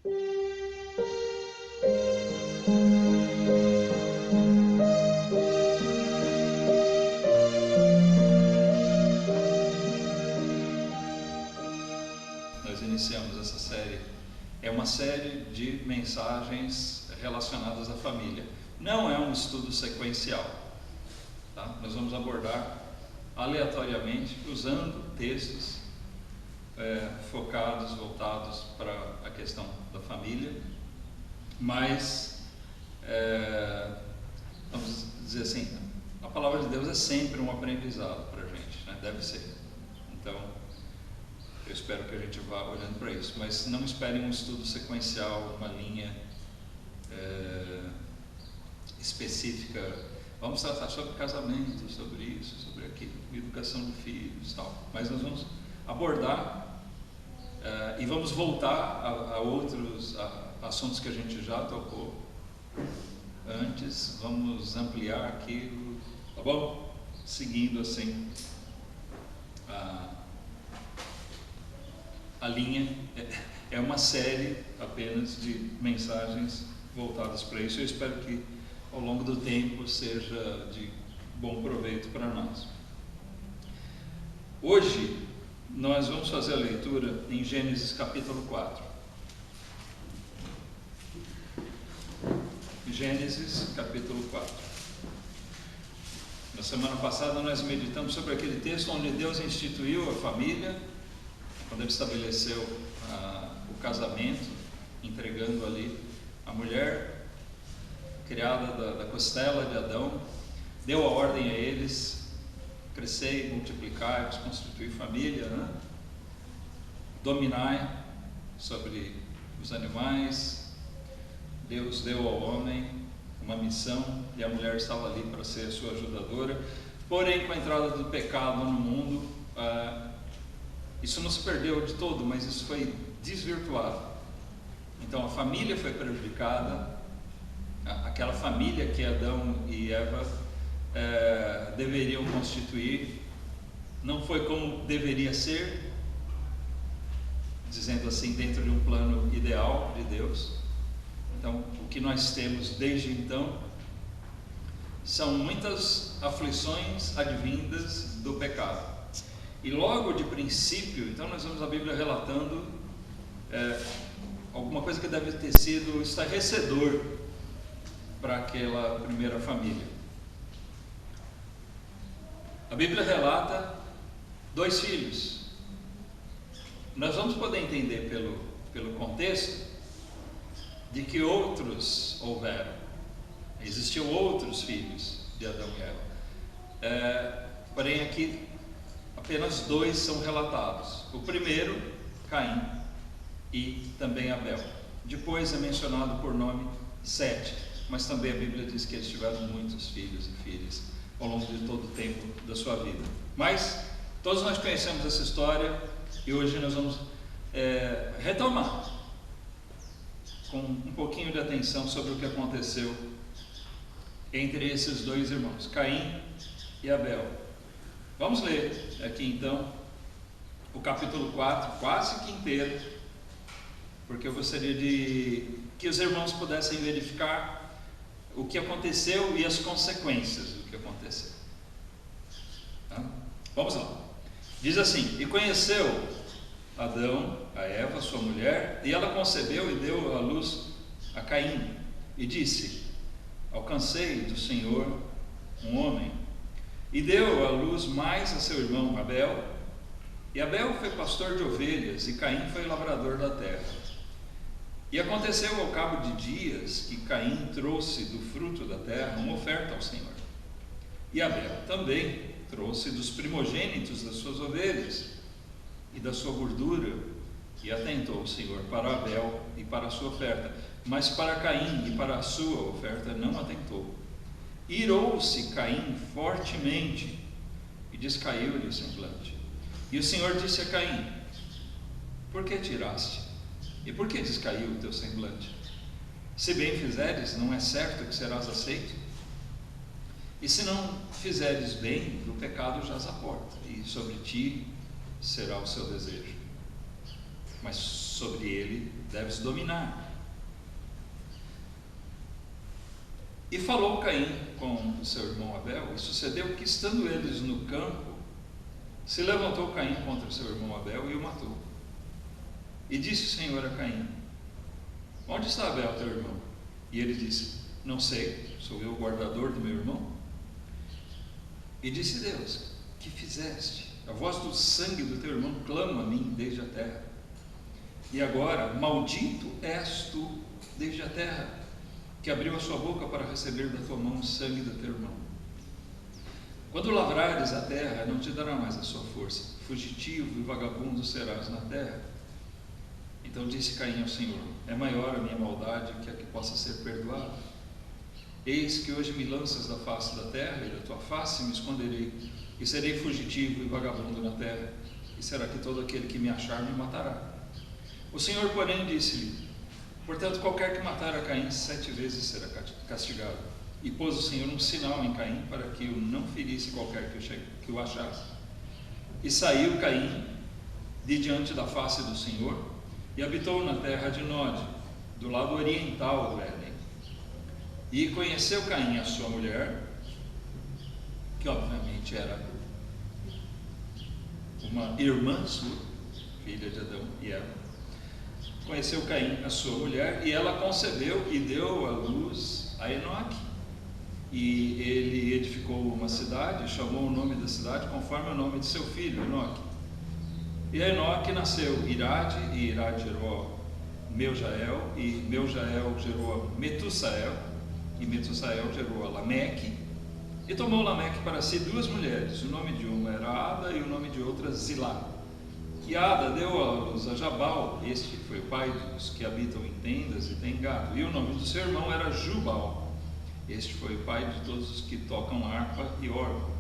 Nós iniciamos essa série, é uma série de mensagens relacionadas à família. Não é um estudo sequencial, tá? Nós vamos abordar aleatoriamente, usando textos focados, voltados para a questão da família, mas vamos dizer assim, a palavra de Deus é sempre um aprendizado para a gente, né? Deve ser. Então, eu espero que a gente vá olhando para isso, mas não esperem um estudo sequencial, uma linha específica. Vamos tratar sobre casamento, sobre isso, sobre aquilo, educação de filhos e tal. Mas nós vamos abordar e vamos voltar a outros assuntos que a gente já tocou antes. Vamos ampliar aquilo, tá bom? Seguindo assim a linha. É uma série apenas de mensagens voltadas para isso. Eu espero que ao longo do tempo seja de bom proveito para nós. Hoje nós vamos fazer a leitura em Gênesis capítulo 4. Gênesis capítulo 4. Na semana passada nós meditamos sobre aquele texto onde Deus instituiu a família, quando Ele estabeleceu o casamento, entregando ali a mulher criada da costela de Adão, deu a ordem a eles: crescei, multiplicai, constituir família, né? Dominai sobre os animais. Deus deu ao homem uma missão e a mulher estava ali para ser a sua ajudadora. Porém, com a entrada do pecado no mundo, isso não se perdeu de todo, mas isso foi desvirtuado. Então a família foi prejudicada. Aquela família que Adão e Eva deveriam constituir não foi como deveria ser, dizendo assim, dentro de um plano ideal de Deus. Então, o que nós temos desde então são muitas aflições advindas do pecado. E logo de princípio, então nós vemos a Bíblia relatando alguma coisa que deve ter sido estarrecedor para aquela primeira família. A Bíblia relata 2 filhos. Nós vamos poder entender pelo contexto de que outros houveram. Existiam outros filhos de Adão e Eva. Porém aqui apenas 2 são relatados. O primeiro, Caim, e também Abel. Depois é mencionado por nome Sete, mas também a Bíblia diz que eles tiveram muitos filhos e filhas ao longo de todo o tempo da sua vida. Mas todos nós conhecemos essa história e hoje nós vamos retomar com um pouquinho de atenção sobre o que aconteceu entre esses 2 irmãos, Caim e Abel. Vamos ler aqui então o capítulo 4, quase que inteiro, porque eu gostaria de que os irmãos pudessem verificar o que aconteceu e as consequências do que aconteceu. Tá? Vamos lá. Diz assim: e conheceu Adão a Eva, sua mulher, e ela concebeu e deu à luz a Caim, e disse: alcancei do Senhor um homem. E deu à luz mais a seu irmão Abel, e Abel foi pastor de ovelhas, e Caim foi lavrador da terra. E aconteceu ao cabo de dias que Caim trouxe do fruto da terra uma oferta ao Senhor. E Abel também trouxe dos primogênitos das suas ovelhas e da sua gordura, e atentou o Senhor para Abel e para a sua oferta, mas para Caim e para a sua oferta não atentou. Irou-se Caim fortemente e descaiu-lhe o semblante. E o Senhor disse a Caim: por que tiraste? E por que descaiu o teu semblante? Se bem fizeres, não é certo que serás aceito? E se não fizeres bem, o pecado jaz à porta, e sobre ti será o seu desejo, mas sobre ele deves dominar. E falou Caim com o seu irmão Abel, e sucedeu que, estando eles no campo, se levantou Caim contra o seu irmão Abel e o matou. E disse o Senhor a Caim: onde está Abel, teu irmão? E ele disse: não sei, sou eu o guardador do meu irmão? E disse Deus: que fizeste? A voz do sangue do teu irmão clama a mim desde a terra. E agora, maldito és tu desde a terra, que abriu a sua boca para receber da tua mão o sangue do teu irmão. Quando lavrares a terra, não te dará mais a sua força, fugitivo e vagabundo serás na terra. Então disse Caim ao Senhor: é maior a minha maldade que a que possa ser perdoada. Eis que hoje me lanças da face da terra, e da tua face me esconderei, e serei fugitivo e vagabundo na terra, e será que todo aquele que me achar me matará. O Senhor, porém, disse-lhe: portanto, qualquer que matar a Caim 7 vezes será castigado. E pôs o Senhor um sinal em Caim, para que o não ferisse qualquer que o achasse. E saiu Caim de diante da face do Senhor, e habitou na terra de Nod, do lado oriental do Éden. E conheceu Caim a sua mulher, que obviamente era uma irmã sua, filha de Adão e Eva. Conheceu Caim a sua mulher, e ela concebeu e deu à luz a Enoque. E ele edificou uma cidade, e chamou o nome da cidade conforme o nome de seu filho, Enoque. E a Enoque nasceu Irade, e Irade gerou Meujael, e Meujael gerou Metussael, e Metussael gerou a Lameque. E tomou Lameque para si 2 mulheres, o nome de uma era Ada e o nome de outra Zilá. E Ada deu à luz a Jabal, este foi o pai dos que habitam em tendas e têm gado. E o nome do seu irmão era Jubal, este foi o pai de todos os que tocam harpa e órgão.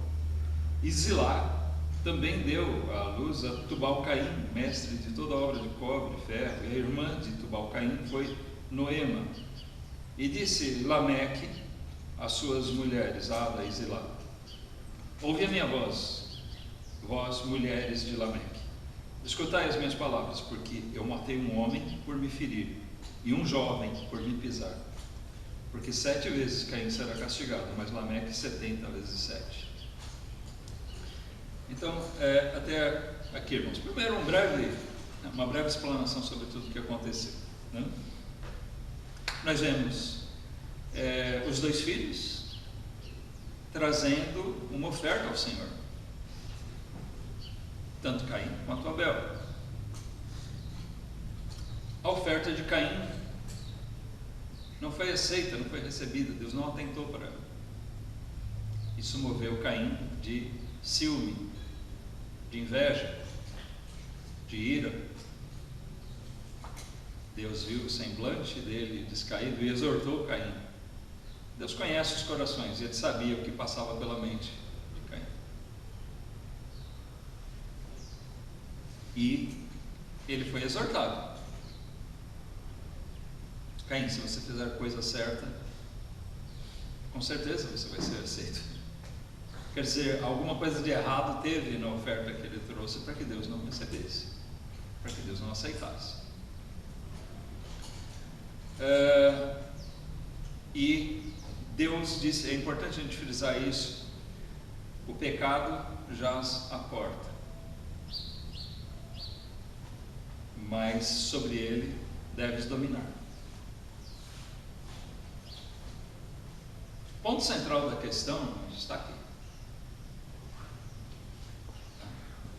E Zilá também deu à luz a Tubal-Caim, mestre de toda obra de cobre e ferro. E a irmã de Tubal-Caim foi Noema. E disse Lameque às suas mulheres, Ada e Zilá: ouvi a minha voz, vós mulheres de Lameque. Escutai as minhas palavras, porque eu matei um homem por me ferir, e um jovem por me pisar. Porque 7 vezes Caim será castigado, mas Lameque 70 vezes 7. Então, até aqui, irmãos. Primeiro, uma breve explanação sobre tudo o que aconteceu, né? Nós vemos os 2 filhos trazendo uma oferta ao Senhor, tanto Caim quanto Abel. A oferta de Caim não foi aceita, não foi recebida, Deus não atentou para ela. Isso moveu Caim de ciúme, de inveja, de ira. Deus viu o semblante dele descaído e exortou Caim. Deus conhece os corações, e ele sabia o que passava pela mente de Caim. E ele foi exortado: Caim, se você fizer a coisa certa, com certeza você vai ser aceito. Quer dizer, alguma coisa de errado teve na oferta que ele trouxe para que Deus não recebesse, para que Deus não aceitasse. E Deus disse, é importante a gente frisar isso: o pecado jaz à porta, mas sobre ele deves dominar. O ponto central da questão está aqui.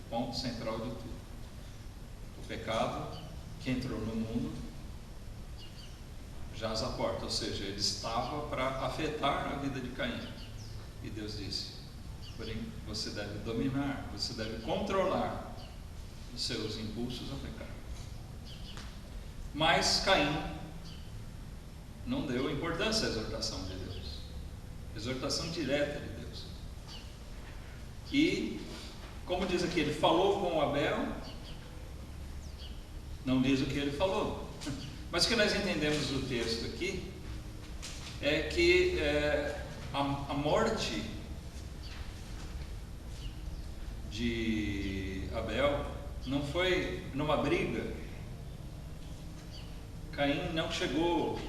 O ponto central de tudo: o pecado que entrou no mundo jaz à porta, ou seja, ele estava para afetar a vida de Caim. E Deus disse: porém, você deve dominar, você deve controlar os seus impulsos a pecar. Mas Caim não deu importância à exortação de Deus, exortação direta de Deus. E, como diz aqui, ele falou com Abel, não diz o que ele falou. Mas o que nós entendemos do texto aqui é que a morte de Abel não foi numa briga Caim não chegou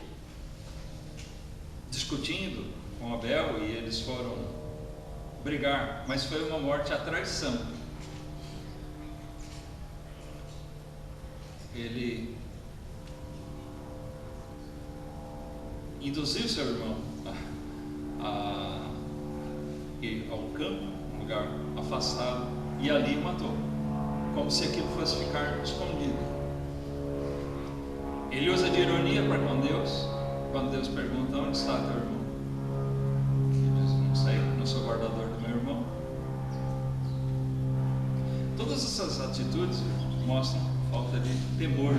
discutindo com Abel e eles foram brigar, mas foi uma morte à traição. Ele induziu seu irmão a ir ao campo, um lugar afastado, e ali o matou, como se aquilo fosse ficar escondido. Ele usa de ironia para com Deus, quando Deus pergunta: onde está teu irmão? Ele diz: não sei, não sou guardador do meu irmão. Todas essas atitudes mostram a falta de temor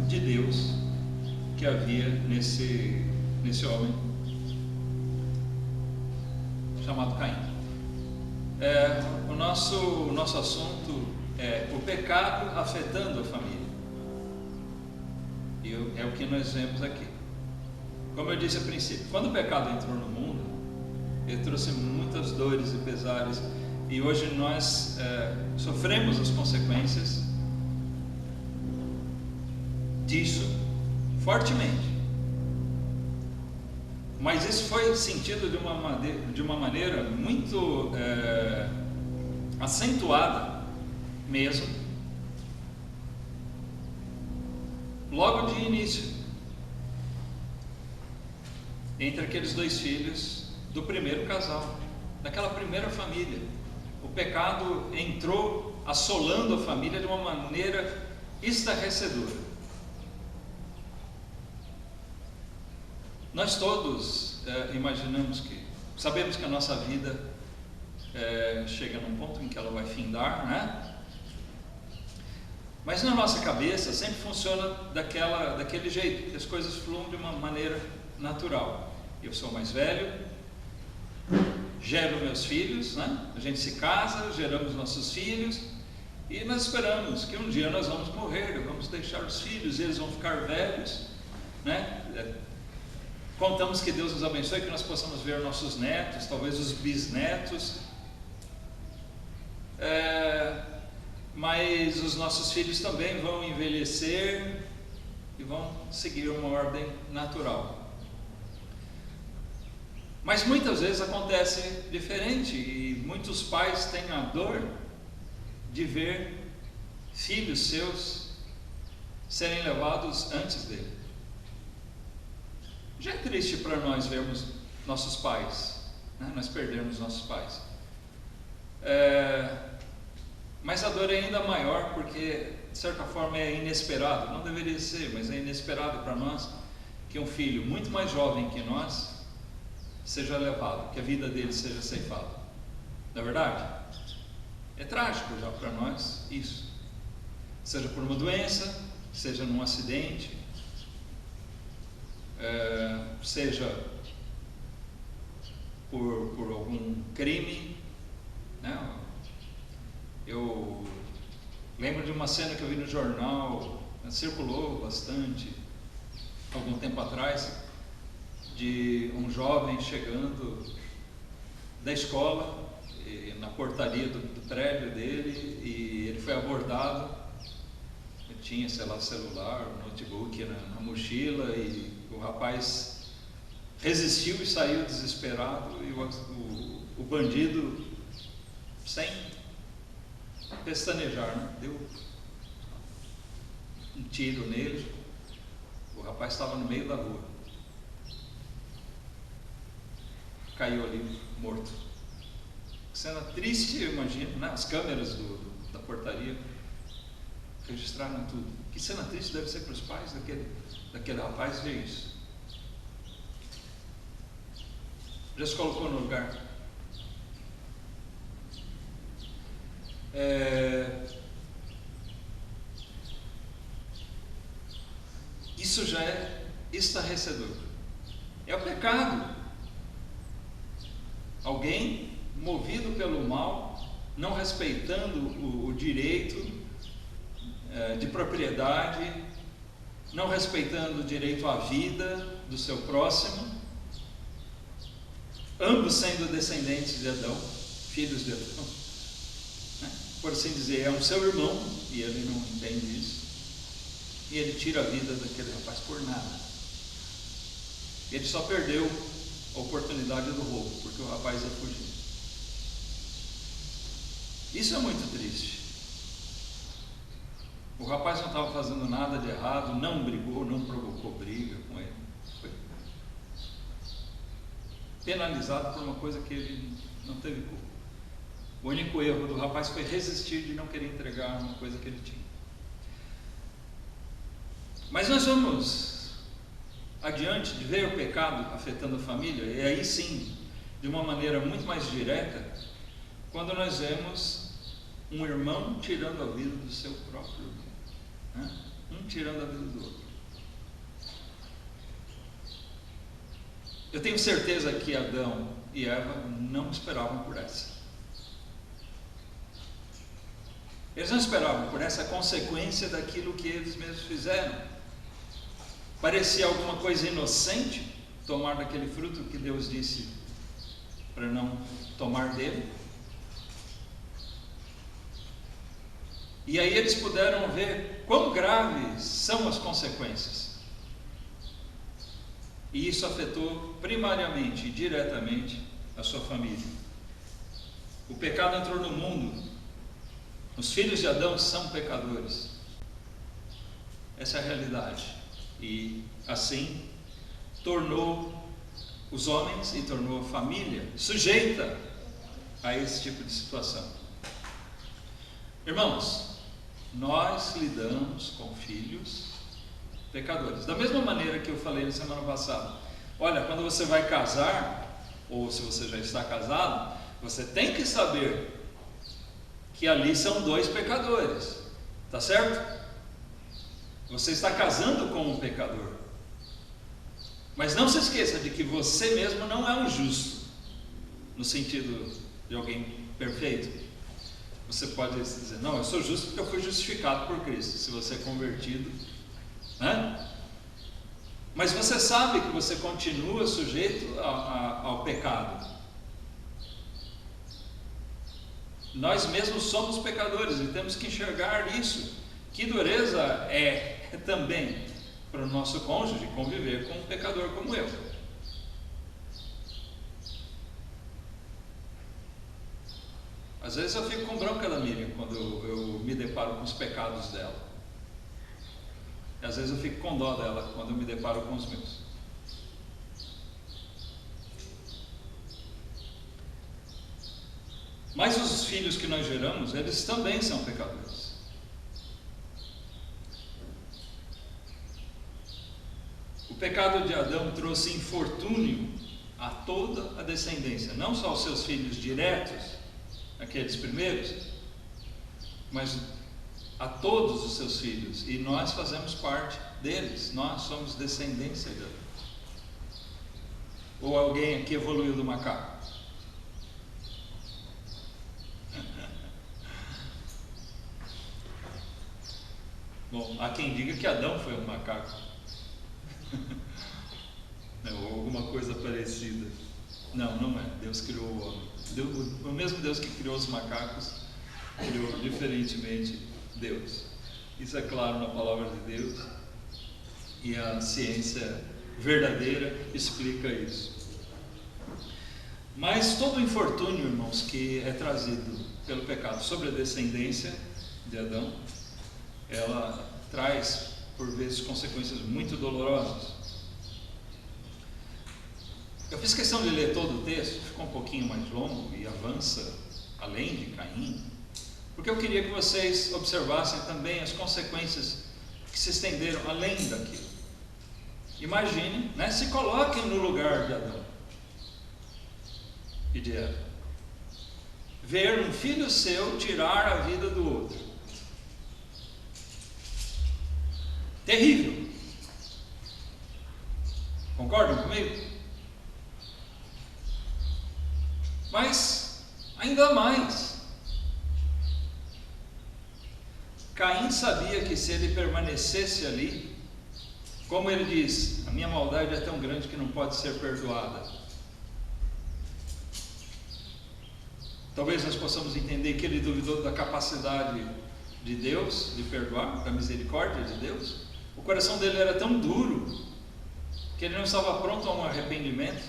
de Deus que havia nesse homem chamado Caim. O nosso assunto é o pecado afetando a família, e é o que nós vemos aqui. Como eu disse a princípio, quando o pecado entrou no mundo, ele trouxe muitas dores e pesares, e hoje nós sofremos as consequências disso fortemente. Mas isso foi sentido de uma maneira muito acentuada mesmo, logo de início, entre aqueles dois filhos do primeiro casal, daquela primeira família. O pecado entrou assolando a família de uma maneira estarrecedora. Nós todos sabemos que a nossa vida chega num ponto em que ela vai findar, né? Mas na nossa cabeça sempre funciona daquele jeito, que as coisas fluem de uma maneira natural. Eu sou mais velho, gero meus filhos, né? A gente se casa, geramos nossos filhos, e nós esperamos que um dia nós vamos morrer, vamos deixar os filhos, eles vão ficar velhos, né? Contamos que Deus nos abençoe, que nós possamos ver nossos netos, talvez os bisnetos, mas os nossos filhos também vão envelhecer e vão seguir uma ordem natural. Mas muitas vezes acontece diferente, e muitos pais têm a dor de ver filhos seus serem levados antes dele. Já é triste para nós vermos nossos pais, né? Nós perdermos nossos pais. Mas a dor é ainda maior porque, de certa forma, é inesperado. Não deveria ser, mas é inesperado para nós que um filho muito mais jovem que nós seja levado, que a vida dele seja ceifada. Não é verdade? É trágico já para nós isso. Seja por uma doença, seja num acidente, seja por algum crime, né? Eu lembro de uma cena que eu vi no jornal, circulou bastante algum tempo atrás, de um jovem chegando da escola na portaria do prédio dele, e ele foi abordado. Ele tinha, sei lá, celular, notebook na mochila, e o rapaz resistiu e saiu desesperado, e o bandido, sem pestanejar, né, deu um tiro nele. O rapaz estava no meio da rua, caiu ali morto. Cena triste, eu imagino, né? As câmeras da portaria registraram tudo. Que cena triste deve ser para os pais daquele rapaz ver isso. Já se colocou no lugar? Isso já é estarrecedor. É o pecado. Alguém movido pelo mal, não respeitando o direito de propriedade, não respeitando o direito à vida do seu próximo, ambos sendo descendentes de Adão, filhos de Adão, né? Por assim dizer, é um seu irmão, e ele não entende isso. e ele tira a vida daquele rapaz por nada. Ele só perdeu a oportunidade do roubo, porque o rapaz ia fugir. Isso é muito triste. O rapaz não estava fazendo nada de errado, não brigou, não provocou briga com ele. Foi penalizado por uma coisa que ele não teve culpa. O único erro do rapaz foi resistir de não querer entregar uma coisa que ele tinha. Mas nós vamos adiante de ver o pecado afetando a família, e aí sim, de uma maneira muito mais direta, quando nós vemos um irmão tirando a vida do seu próprio irmão, né? Um tirando a vida do outro. Eu tenho certeza que Adão e Eva não esperavam por essa. Eles não esperavam por essa consequência daquilo que eles mesmos fizeram. Parecia alguma coisa inocente tomar daquele fruto que Deus disse para não tomar dele. E aí eles puderam ver quão graves são as consequências. E isso afetou primariamente e diretamente a sua família. O pecado entrou no mundo. Os filhos de Adão são pecadores. Essa é a realidade. E assim tornou os homens e tornou a família sujeita a esse tipo de situação. Irmãos, nós lidamos com filhos pecadores. Da mesma maneira que eu falei na semana passada. Olha, quando você vai casar, ou se você já está casado, você tem que saber que ali são dois pecadores, tá certo? Você está casando com um pecador, mas não se esqueça de que você mesmo não é um justo, no sentido de alguém perfeito. Você pode dizer, não, eu sou justo porque eu fui justificado por Cristo, se você é convertido, né? Mas você sabe que você continua sujeito ao pecado. Nós mesmos somos pecadores e temos que enxergar isso. Que dureza é também para o nosso cônjuge conviver com um pecador como eu. Às vezes eu fico com bronca da Miriam quando eu me deparo com os pecados dela. E às vezes eu fico com dó dela quando eu me deparo com os meus. Mas os filhos que nós geramos, eles também são pecadores. O pecado de Adão trouxe infortúnio a toda a descendência, não só aos seus filhos diretos, aqueles primeiros, mas a todos os seus filhos, e nós fazemos parte deles, nós somos descendência deles. Ou alguém aqui evoluiu do macaco? Bom, há quem diga que Adão foi um macaco, ou alguma coisa parecida. Não, não é. Deus criou o homem. O mesmo Deus que criou os macacos, criou diferentemente Deus. Isso é claro na palavra de Deus, e a ciência verdadeira explica isso. Mas todo o infortúnio, irmãos, que é trazido pelo pecado sobre a descendência de Adão, ela traz, por vezes, consequências muito dolorosas. Eu fiz questão de ler todo o texto, ficou um pouquinho mais longo e avança além de Caim, porque eu queria que vocês observassem também as consequências que se estenderam além daquilo. Imagine, né, se coloquem no lugar de Adão e de Eva. Ver um filho seu tirar a vida do outro. Terrível. Concordam comigo? Mas, ainda mais, Caim sabia que se ele permanecesse ali, como ele diz, a minha maldade é tão grande que não pode ser perdoada. Talvez nós possamos entender que ele duvidou da capacidade de Deus de perdoar, da misericórdia de Deus, O coração dele era tão duro que ele não estava pronto a um arrependimento.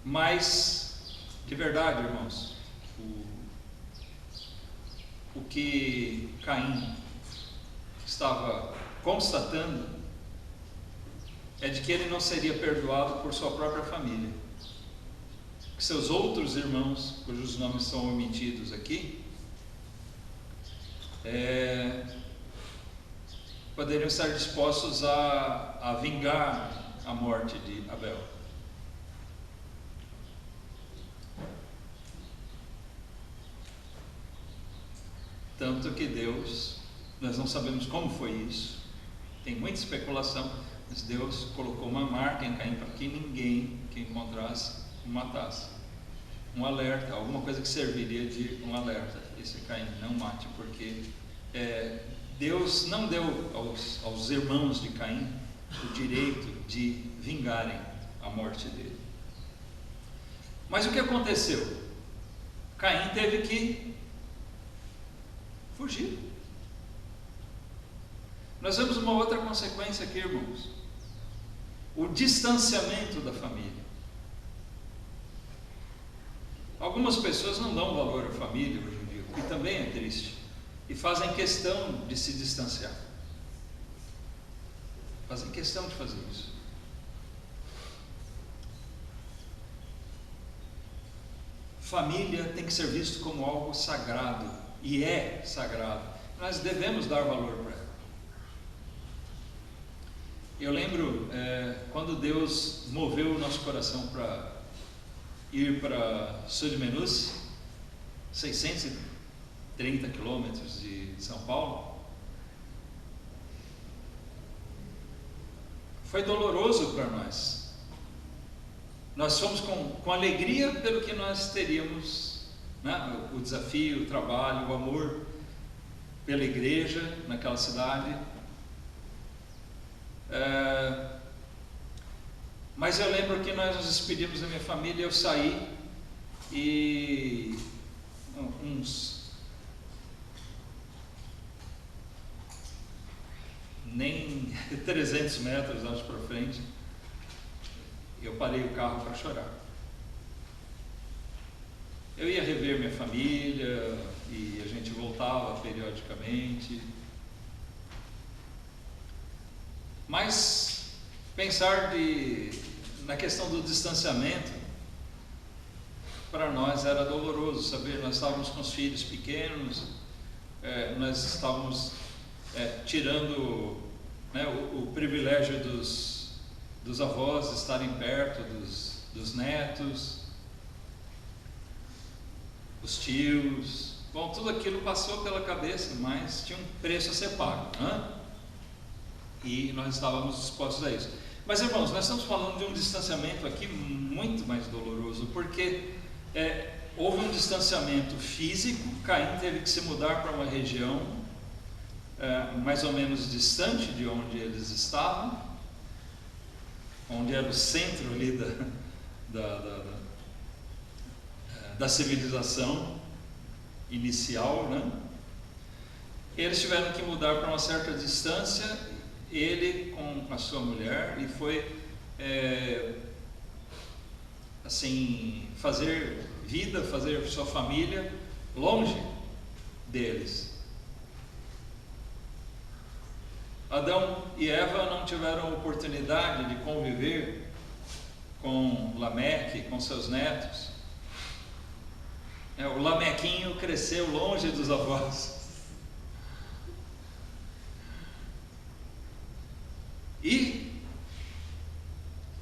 Mas, de verdade, irmãos, o que Caim estava constatando é de que ele não seria perdoado por sua própria família, que seus outros irmãos, cujos nomes são omitidos aqui, poderiam estar dispostos a vingar a morte de Abel. Tanto que Deus, nós não sabemos como foi isso, tem muita especulação, mas Deus colocou uma marca em Caim para que ninguém que encontrasse o matasse. Um alerta, alguma coisa que serviria de um alerta. Esse Caim não mate, porque Deus não deu aos irmãos de Caim o direito de vingarem a morte dele. Mas o que aconteceu? Caim teve que fugir. Nós vemos uma outra consequência aqui, irmãos: o distanciamento da família. Algumas pessoas não dão valor à família hoje em dia, o que também é triste, e fazem questão de se distanciar. Fazem questão de fazer isso. Família tem que ser visto como algo sagrado, e é sagrado. Nós devemos dar valor para ela. Eu lembro quando Deus moveu o nosso coração para ir para Sud-Menuce, 630 quilômetros de São Paulo. Foi doloroso para nós. Nós fomos com alegria pelo que nós teríamos, né? O desafio, o trabalho, o amor pela igreja naquela cidade. Mas eu lembro que nós nos despedimos da minha família. Eu saí e nem 300 metros acho para frente, eu parei o carro para chorar. Eu ia rever minha família e a gente voltava periodicamente, mas pensar na questão do distanciamento para nós era doloroso, saber, nós estávamos com os filhos pequenos, nós estávamos tirando, né, o privilégio dos avós estarem perto dos netos, os tios. Bom, tudo aquilo passou pela cabeça, mas tinha um preço a ser pago, né? E nós estávamos dispostos a isso. Mas, irmãos, nós estamos falando de um distanciamento aqui muito mais doloroso, porque houve um distanciamento físico. Caim teve que se mudar para uma região mais ou menos distante de onde eles estavam, onde era o centro ali da civilização inicial, né? Eles tiveram que mudar para uma certa distância, ele com a sua mulher, e foi assim, fazer vida, fazer sua família longe deles. Adão e Eva não tiveram oportunidade de conviver com Lameque, com seus netos. O Lamequinho cresceu longe dos avós. E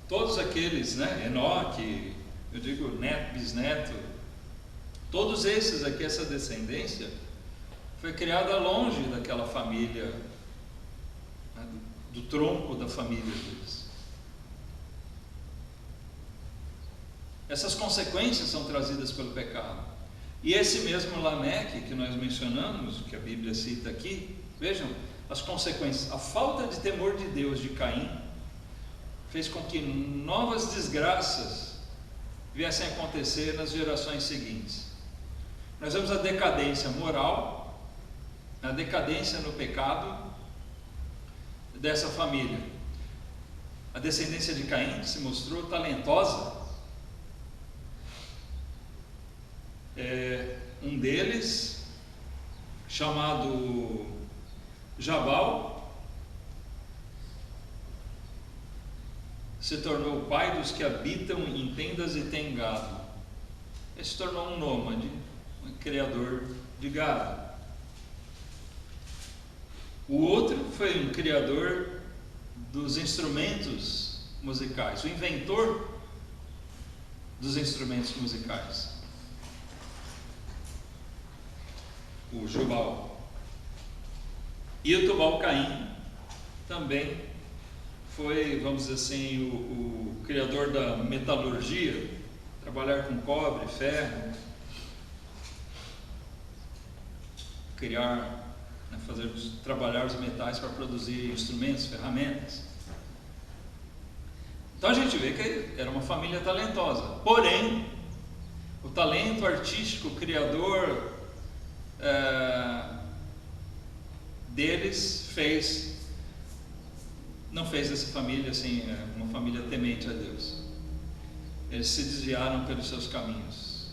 todos aqueles, né, Enoque, eu digo neto, bisneto, todos esses aqui, essa descendência, foi criada longe daquela família, né, do tronco da família deles. Essas consequências são trazidas pelo pecado. E esse mesmo Lameque que nós mencionamos, que a Bíblia cita aqui, vejam as consequências. A falta de temor de Deus de Caim fez com que novas desgraças viessem a acontecer nas gerações seguintes. Nós vemos a decadência moral, a decadência no pecado dessa família. A descendência de Caim se mostrou talentosa. Um deles, chamado Jabal, se tornou o pai dos que habitam em tendas e têm gado. Ele se tornou um nômade, um criador de gado. O outro foi um criador dos instrumentos musicais, o inventor dos instrumentos musicais, o Jubal. E o Tubal-Caim também foi, vamos dizer assim, o criador da metalurgia, trabalhar com cobre, ferro, criar, trabalhar os metais para produzir instrumentos, ferramentas. Então a gente vê que era uma família talentosa, porém o talento artístico, criador deles não fez dessa família assim, uma família temente a Deus. Eles se desviaram pelos seus caminhos.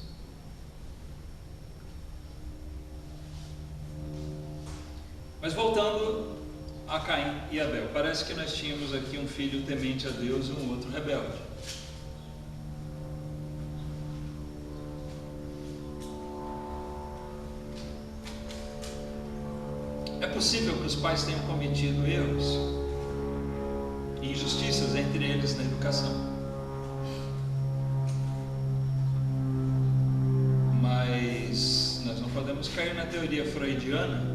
Mas voltando a Caim e Abel, parece que nós tínhamos aqui um filho temente a Deus e um outro rebelde. É possível que os pais tenham cometido erros e injustiças entre eles na educação, mas nós não podemos cair na teoria freudiana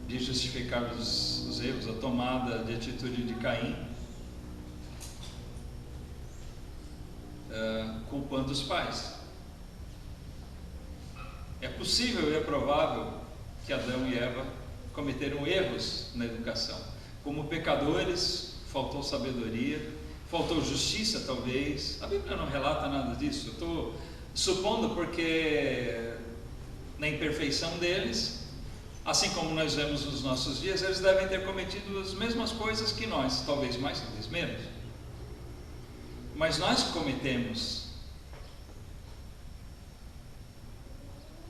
de justificar os erros, a tomada de atitude de Caim, culpando os pais. É possível e é provável que Adão e Eva cometeram erros na educação. Como pecadores, faltou sabedoria, faltou justiça talvez. A Bíblia não relata nada disso. Eu estou supondo porque na imperfeição deles, assim como nós vemos nos nossos dias, eles devem ter cometido as mesmas coisas que nós, talvez mais, talvez menos. Mas nós cometemos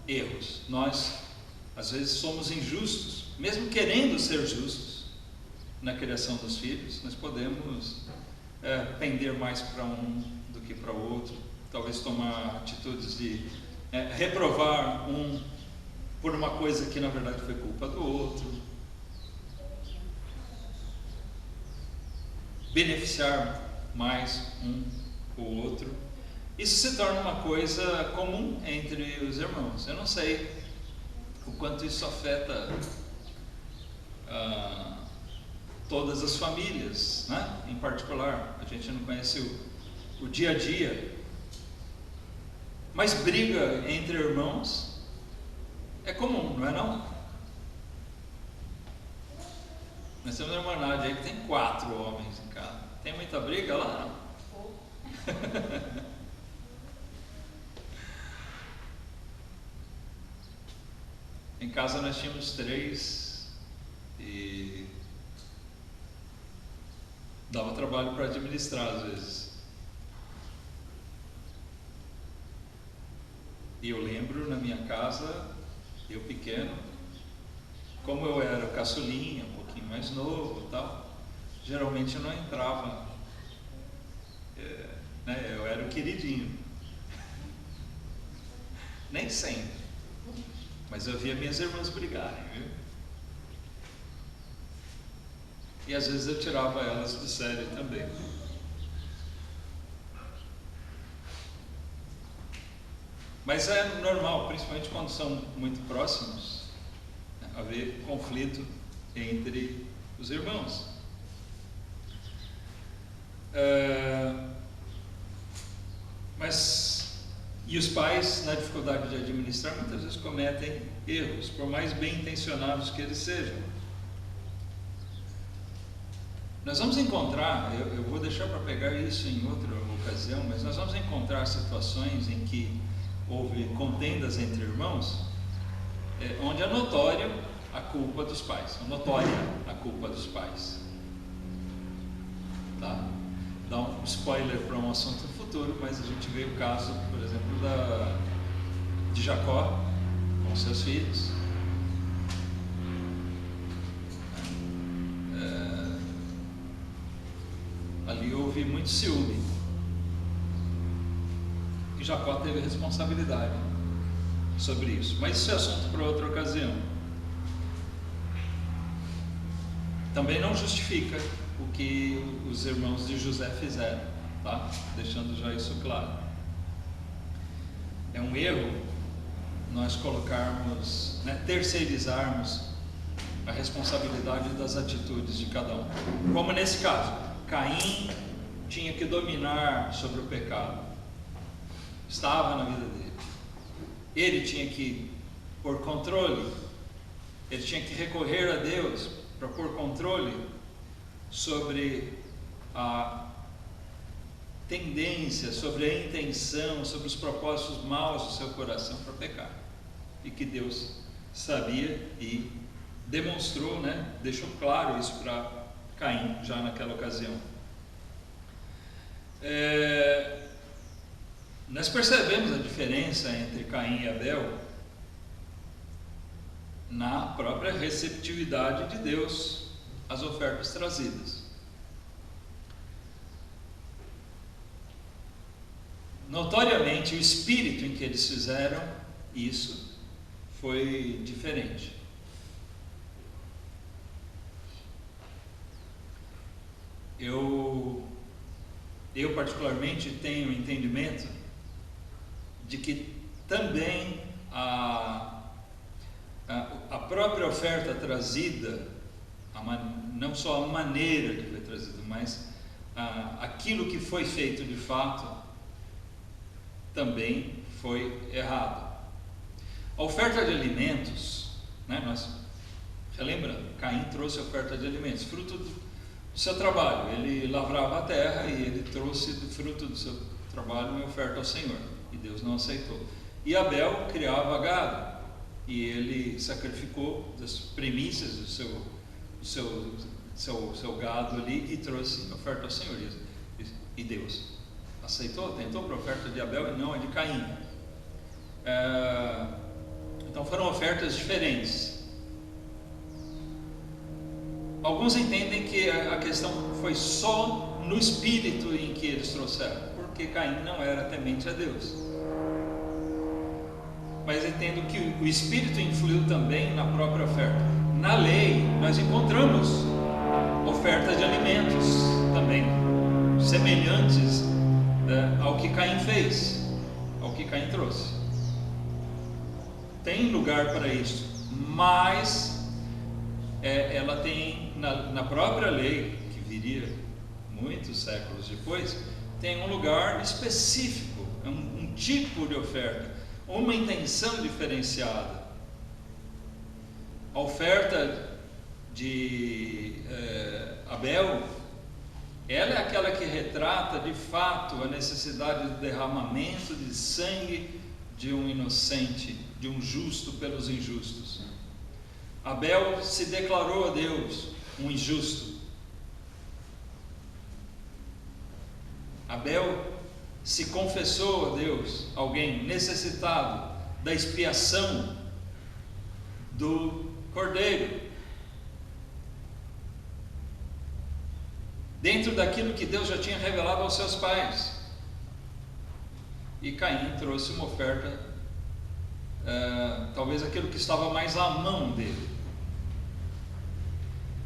erros. Nós, às vezes, somos injustos, mesmo querendo ser justos na criação dos filhos. Nós podemos pender mais para um do que para o outro, talvez tomar atitudes de reprovar um por uma coisa que na verdade foi culpa do outro, beneficiar mais um ou outro. Isso se torna uma coisa comum entre os irmãos. Eu não sei o quanto isso afeta todas as famílias, né? Em particular, a gente não conhece o dia a dia, mas briga entre irmãos é comum, não é não? Nós temos uma irmã Nádia aí que tem 4 homens em casa. Tem muita briga lá? Não? Em casa nós tínhamos 3 e dava trabalho para administrar às vezes. E eu lembro na minha casa, eu pequeno, como eu era o caçulinha, um pouquinho mais novo e tal, geralmente eu não entrava, eu era o queridinho. Nem sempre, mas eu via minhas irmãs brigarem, viu? E às vezes eu tirava elas do sério também. Mas é normal, principalmente quando são muito próximos, haver conflito entre os irmãos. E os pais, na dificuldade de administrar, muitas vezes cometem erros, por mais bem intencionados que eles sejam. Nós vamos encontrar, eu vou deixar para pegar isso em outra ocasião, mas nós vamos encontrar situações em que houve contendas entre irmãos, onde é notório a culpa dos pais, notória a culpa dos pais. Tá? Dá um spoiler para um assunto futuro, mas a gente vê o caso, por exemplo, de Jacó com seus filhos. Ali houve muito ciúme, e Jacó teve responsabilidade sobre isso, mas isso é assunto para outra ocasião. Também não justifica o que os irmãos de José fizeram, tá? Deixando já isso claro. É um erro nós colocarmos, terceirizarmos a responsabilidade das atitudes de cada um. Como nesse caso, Caim tinha que dominar sobre o pecado, estava na vida dele, ele tinha que pôr controle, ele tinha que recorrer a Deus para pôr controle sobre a tendência, sobre a intenção, sobre os propósitos maus do seu coração para pecar, e que Deus sabia e demonstrou, deixou claro isso para Caim já naquela ocasião. Nós percebemos a diferença entre Caim e Abel na própria receptividade de Deus às ofertas trazidas. Notoriamente, o espírito em que eles fizeram isso foi diferente. Eu particularmente tenho entendimento de que também a própria oferta trazida, não só a maneira que foi trazida, mas aquilo que foi feito de fato, também foi errado. A oferta de alimentos, nós relembrando, Caim trouxe a oferta de alimentos, fruto do seu trabalho. Ele lavrava a terra e ele trouxe do fruto do seu trabalho uma oferta ao Senhor, e Deus não aceitou. E Abel criava gado, e ele sacrificou das primícias do seu gado ali e trouxe oferta ao Senhor, e Deus aceitou, tentou para a oferta de Abel e não a de Caim. Então foram ofertas diferentes. Alguns entendem que a questão foi só no espírito em que eles trouxeram, porque Caim não era temente a Deus. Mas entendo que o espírito influiu também na própria oferta. Na lei, nós encontramos oferta de alimentos também, semelhantes ao que Caim fez, ao que Caim trouxe. Tem lugar para isso, mas ela tem na própria lei, que viria muitos séculos depois, tem um lugar específico, um tipo de oferta, uma intenção diferenciada. A oferta de Abel, ela é aquela que retrata de fato a necessidade do derramamento de sangue de um inocente, de um justo pelos injustos. Abel se declarou a Deus um injusto. Abel se confessou a Deus, alguém necessitado da expiação do cordeiro, dentro daquilo que Deus já tinha revelado aos seus pais. E Caim trouxe uma oferta, talvez aquilo que estava mais à mão dele.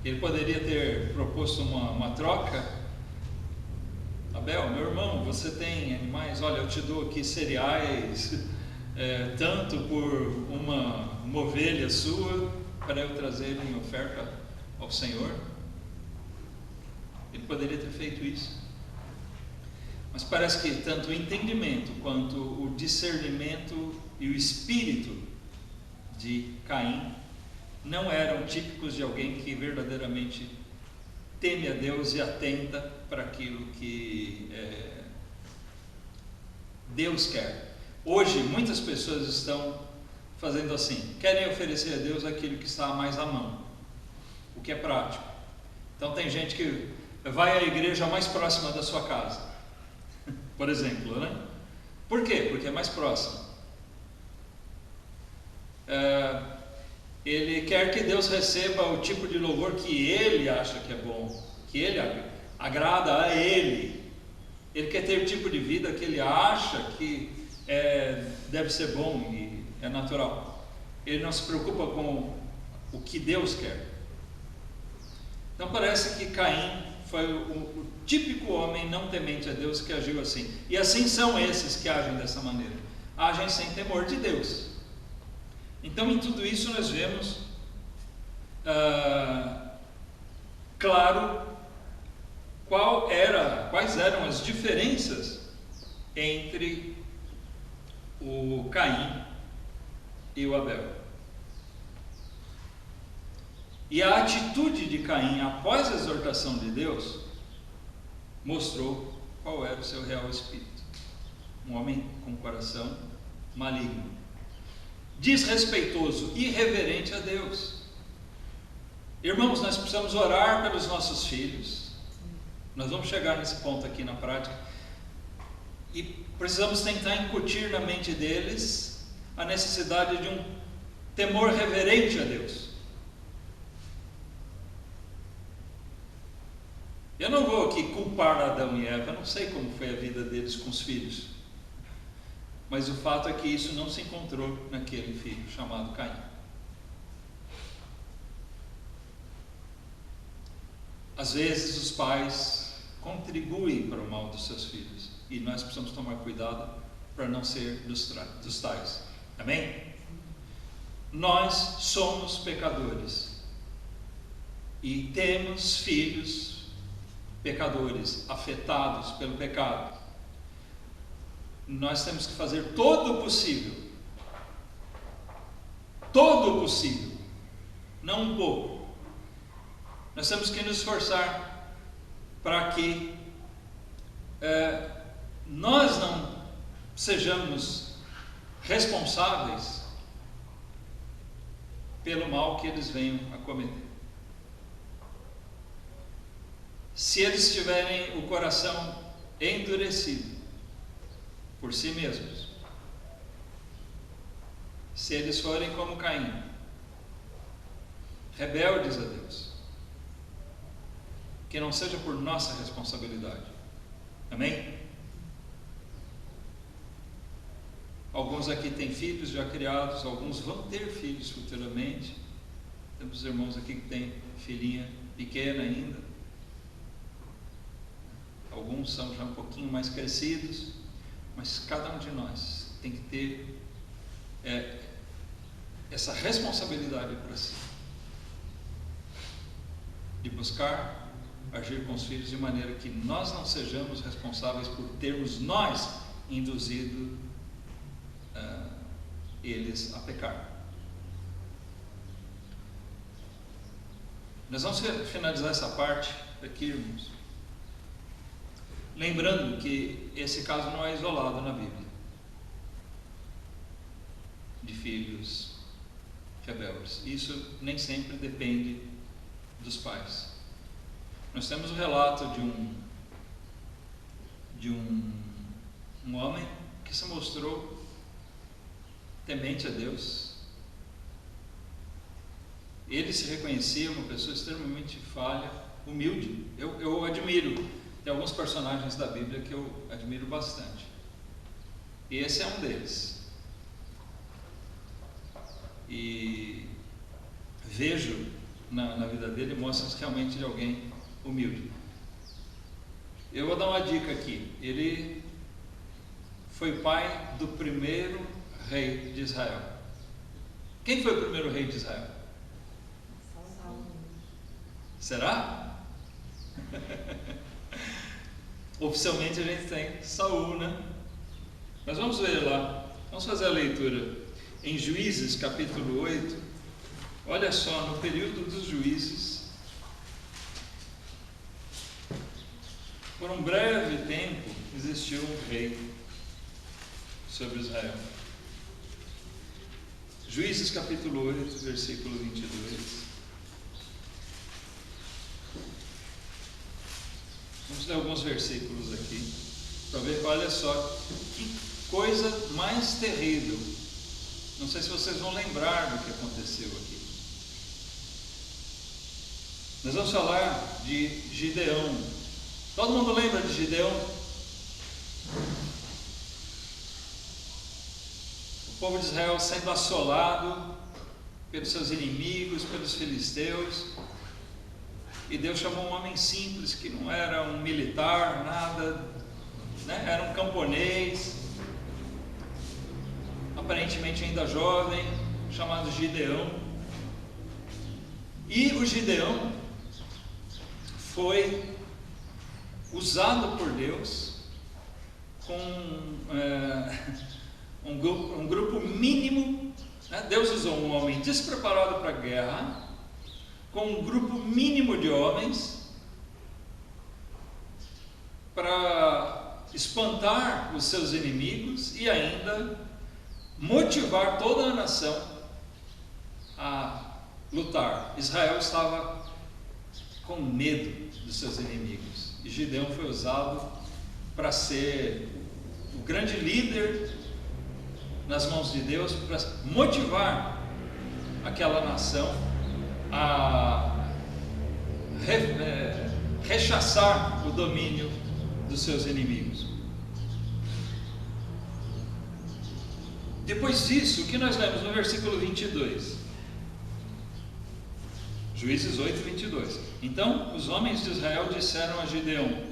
Ele poderia ter proposto uma troca. Abel, meu irmão, você tem animais? Olha, eu te dou aqui cereais, tanto por uma ovelha sua, para eu trazer em oferta ao Senhor. Ele poderia ter feito isso. Mas parece que tanto o entendimento quanto o discernimento e o espírito de Caim não eram típicos de alguém que verdadeiramente teme a Deus e atenta para aquilo que Deus quer. Hoje muitas pessoas estão fazendo assim: querem oferecer a Deus aquilo que está mais à mão, o que é prático. Então tem gente que vai à igreja mais próxima da sua casa, por exemplo, né? Por quê? Porque é mais próximo. Ele quer que Deus receba o tipo de louvor que ele acha que é bom, que ele agrada a ele. Ele quer ter o tipo de vida que ele acha que deve ser bom e é natural. Ele não se preocupa com o que Deus quer. Então parece que Caim foi o típico homem não temente a Deus que agiu assim. E assim são esses que agem dessa maneira. Agem sem temor de Deus. Então em tudo isso nós vemos claro quais eram as diferenças entre o Caim e o Abel. E a atitude de Caim após a exortação de Deus mostrou qual era o seu real espírito. Um homem com coração maligno, desrespeitoso, irreverente a Deus. Irmãos, nós precisamos orar pelos nossos filhos. Nós vamos chegar nesse ponto aqui na prática. E precisamos tentar incutir na mente deles a necessidade de um temor reverente a Deus. Eu não vou aqui culpar Adão e Eva, eu não sei como foi a vida deles com os filhos. Mas o fato é que isso não se encontrou naquele filho chamado Caim. Às vezes os pais contribuem para o mal dos seus filhos, e nós precisamos tomar cuidado para não ser dos tais. Amém? Nós somos pecadores e temos filhos pecadores, afetados pelo pecado. Nós temos que fazer todo o possível, não um pouco. Nós temos que nos esforçar para que nós não sejamos responsáveis pelo mal que eles venham a cometer. Se eles tiverem o coração endurecido por si mesmos, se eles forem como Caim, rebeldes a Deus, que não seja por nossa responsabilidade. Amém? Alguns aqui têm filhos já criados, alguns vão ter filhos futuramente. Temos irmãos aqui que têm filhinha pequena ainda. Alguns são já um pouquinho mais crescidos, mas cada um de nós tem que ter essa responsabilidade para si, de buscar agir com os filhos de maneira que nós não sejamos responsáveis por termos nós induzido eles a pecar. Nós vamos finalizar essa parte aqui, irmãos, lembrando que esse caso não é isolado na Bíblia, de filhos rebeldes. Isso nem sempre depende dos pais. Nós temos o relato de um homem que se mostrou temente a Deus. Ele se reconhecia uma pessoa extremamente falha, humilde. Eu admiro. Tem alguns personagens da Bíblia que eu admiro bastante. E esse é um deles. E vejo na vida dele mostras realmente de alguém humilde. Eu vou dar uma dica aqui. Ele foi pai do primeiro rei de Israel. Quem foi o primeiro rei de Israel? Saul. Será? Oficialmente a gente tem Saul, né? Mas vamos ver lá. Vamos fazer a leitura em Juízes capítulo 8. Olha só, no período dos juízes, por um breve tempo existiu um rei sobre Israel. Juízes capítulo 8, versículo 22. Vamos ler alguns versículos aqui, para ver, olha só, que coisa mais terrível. Não sei se vocês vão lembrar do que aconteceu aqui. Nós vamos falar de Gideão. Todo mundo lembra de Gideão? O povo de Israel sendo assolado pelos seus inimigos, pelos filisteus. E Deus chamou um homem simples, que não era um militar, nada, né? Era um camponês, aparentemente ainda jovem, chamado Gideão. E o Gideão foi usado por Deus com um grupo mínimo, né? Deus usou um homem despreparado para a guerra, com um grupo mínimo de homens, para espantar os seus inimigos e ainda motivar toda a nação a lutar. Israel estava com medo dos seus inimigos, e Gideão foi usado para ser o grande líder nas mãos de Deus, para motivar aquela nação a rechaçar o domínio dos seus inimigos. Depois disso, o que nós lemos no versículo 22? Juízes 8, 22. Então os homens de Israel disseram a Gideão: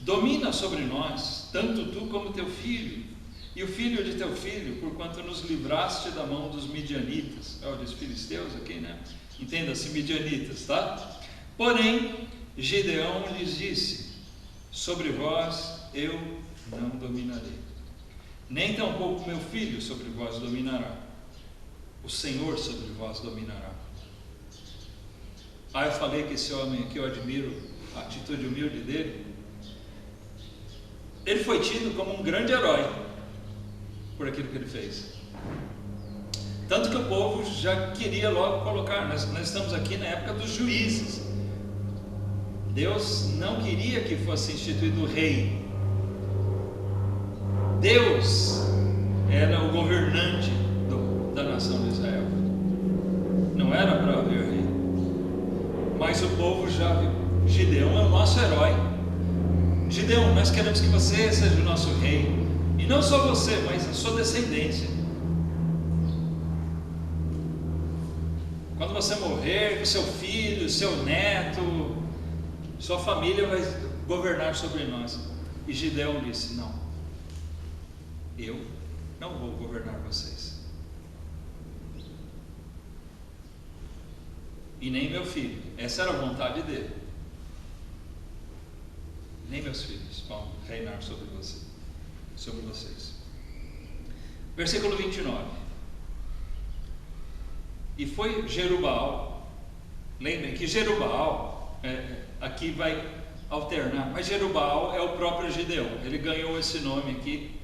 domina sobre nós, tanto tu como teu filho, e o filho de teu filho, porquanto nos livraste da mão dos midianitas. Dos filisteus aqui, né? Entenda-se, midianitas, tá? Porém, Gideão lhes disse: sobre vós eu não dominarei, nem tampouco meu filho sobre vós dominará, o Senhor sobre vós dominará. Eu falei que esse homem aqui, eu admiro a atitude humilde dele. Ele foi tido como um grande herói por aquilo que ele fez. Tanto que o povo já queria logo colocar, nós estamos aqui na época dos juízes. Deus não queria que fosse instituído o rei. Deus era o governante da nação de Israel. Não era para haver rei. Mas o povo já viu. Gideão é o nosso herói. Gideão, nós queremos que você seja o nosso rei. E não só você, mas a sua descendência. Quando você morrer, seu filho, seu neto, sua família vai governar sobre nós. E Gideão disse: não, eu não vou governar vocês, e nem meu filho. Essa era a vontade dele. Nem meus filhos vão reinar sobre vocês. Versículo 29. E foi Jerubaal. Lembrem que Jerubaal aqui vai alternar, mas Jerubaal é o próprio Gideão. Ele ganhou esse nome aqui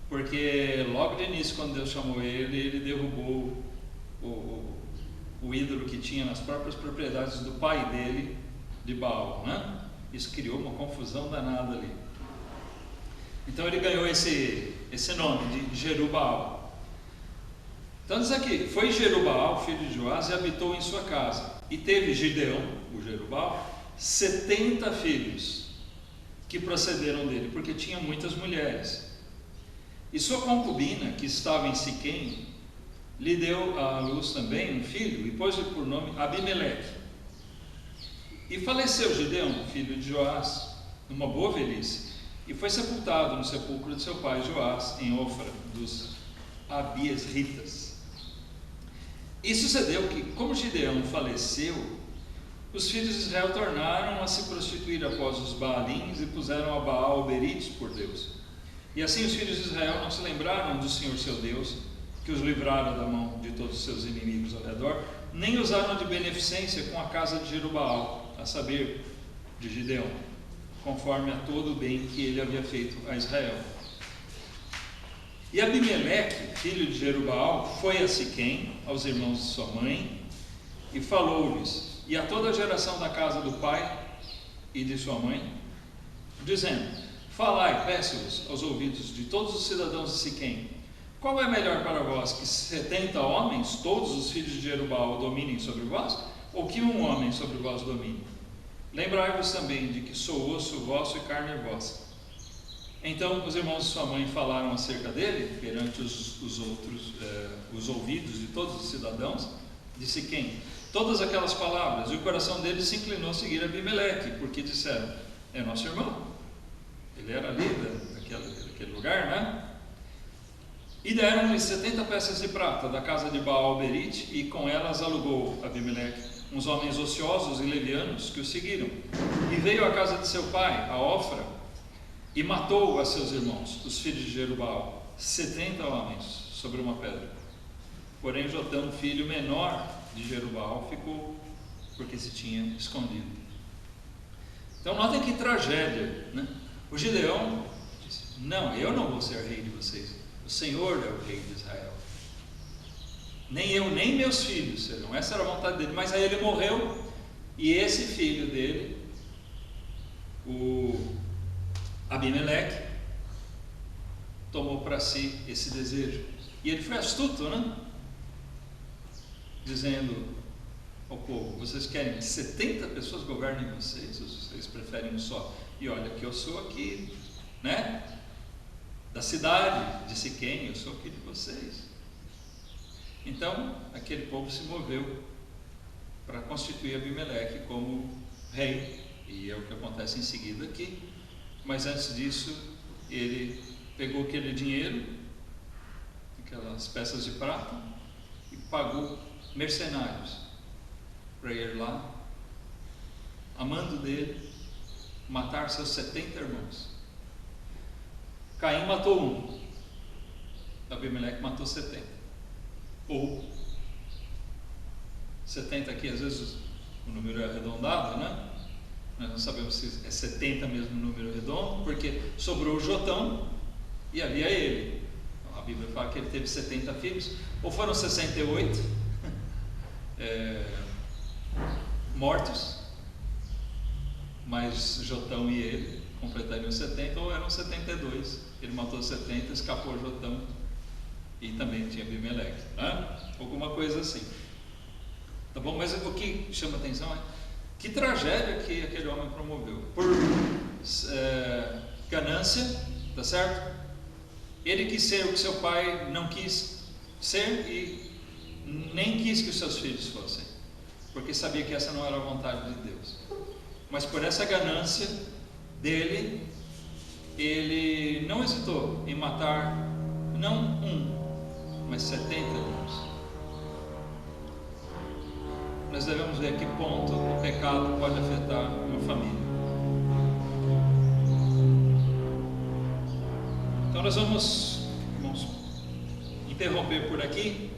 porque logo de início, quando Deus chamou ele derrubou o ídolo que tinha nas próprias propriedades do pai dele, de Baal, né? Isso criou uma confusão danada ali. Então ele ganhou esse nome de Jerubaal. Então diz aqui: foi Jerubaal, filho de Joás, e habitou em sua casa. E teve Gideão, o Jerubaal, 70 filhos que procederam dele, porque tinha muitas mulheres. E sua concubina, que estava em Siquém, lhe deu à luz também um filho, e pôs-lhe por nome Abimeleque. E faleceu Gideão, filho de Joás, numa boa velhice, e foi sepultado no sepulcro de seu pai Joás, em Ofra dos Abiesritas. E sucedeu que, como Gideão faleceu, os filhos de Israel tornaram a se prostituir após os Baalins e puseram a Baal Berites por Deus. E assim os filhos de Israel não se lembraram do Senhor seu Deus, que os livrara da mão de todos os seus inimigos ao redor, nem usaram de beneficência com a casa de Jerubaal, a saber, de Gideão, conforme a todo o bem que ele havia feito a Israel. E Abimeleque, filho de Jerubaal, foi a Siquém, aos irmãos de sua mãe, e falou-lhes, e a toda a geração da casa do pai e de sua mãe, dizendo: falai, peço-vos, aos ouvidos de todos os cidadãos de Siquém, qual é melhor para vós, que 70 homens, todos os filhos de Jerubaal, dominem sobre vós, ou que um homem sobre vós domine? Lembrai-vos também de que sou osso vosso e carne vossa. Então os irmãos de sua mãe falaram acerca dele perante os ouvidos de todos os cidadãos de Siquém todas aquelas palavras, e o coração deles se inclinou a seguir Abimeleque, porque disseram: é nosso irmão, ele era ali daquele lugar, né? E deram-lhe 70 peças de prata da casa de Baal-Berite, e com elas alugou Abimeleque uns homens ociosos e levianos que o seguiram. E veio à casa de seu pai, a Ofra, e matou a seus irmãos, os filhos de Jerubaal, 70 homens, sobre uma pedra. Porém Jotão, filho menor de Jerubaal, ficou, porque se tinha escondido. Então notem que tragédia, né? O Gideão disse: não, eu não vou ser rei de vocês, o Senhor é o rei de Israel. Nem eu, nem meus filhos serão. Essa era a vontade dele. Mas aí ele morreu, e esse filho dele, o Abimeleque, tomou para si esse desejo. E ele foi astuto, né? Dizendo ao povo: vocês querem que 70 pessoas governem vocês, ou vocês preferem um só? E olha que eu sou aqui, né, da cidade de Siquém, eu sou aqui de vocês. Então aquele povo se moveu para constituir Abimeleque como rei, e é o que acontece em seguida aqui. Mas antes disso, ele pegou aquele dinheiro, aquelas peças de prata, e pagou mercenários para ir lá, amando dele, matar seus 70 irmãos. Caim matou um, Abimeleque matou 70. Ou 70 aqui, às vezes o número é arredondado, né? Nós não sabemos se é 70 mesmo o número redondo, porque sobrou o Jotão e havia ele. Então, a Bíblia fala que ele teve 70 filhos, ou foram 68 mortos, mas Jotão e ele completariam 70, ou eram 72. Ele matou 70, escapou Jotão, e também tinha Abimeleque, né? Alguma coisa assim, tá bom? Mas o que chama atenção é que tragédia que aquele homem promoveu, por ganância, tá certo? Ele quis ser o que seu pai não quis ser, e nem quis que os seus filhos fossem, porque sabia que essa não era a vontade de Deus. Mas por essa ganância dele, ele não hesitou em matar não um, mas 70 irmãos. Nós devemos ver a que ponto o pecado pode afetar uma família. Então nós vamos interromper por aqui.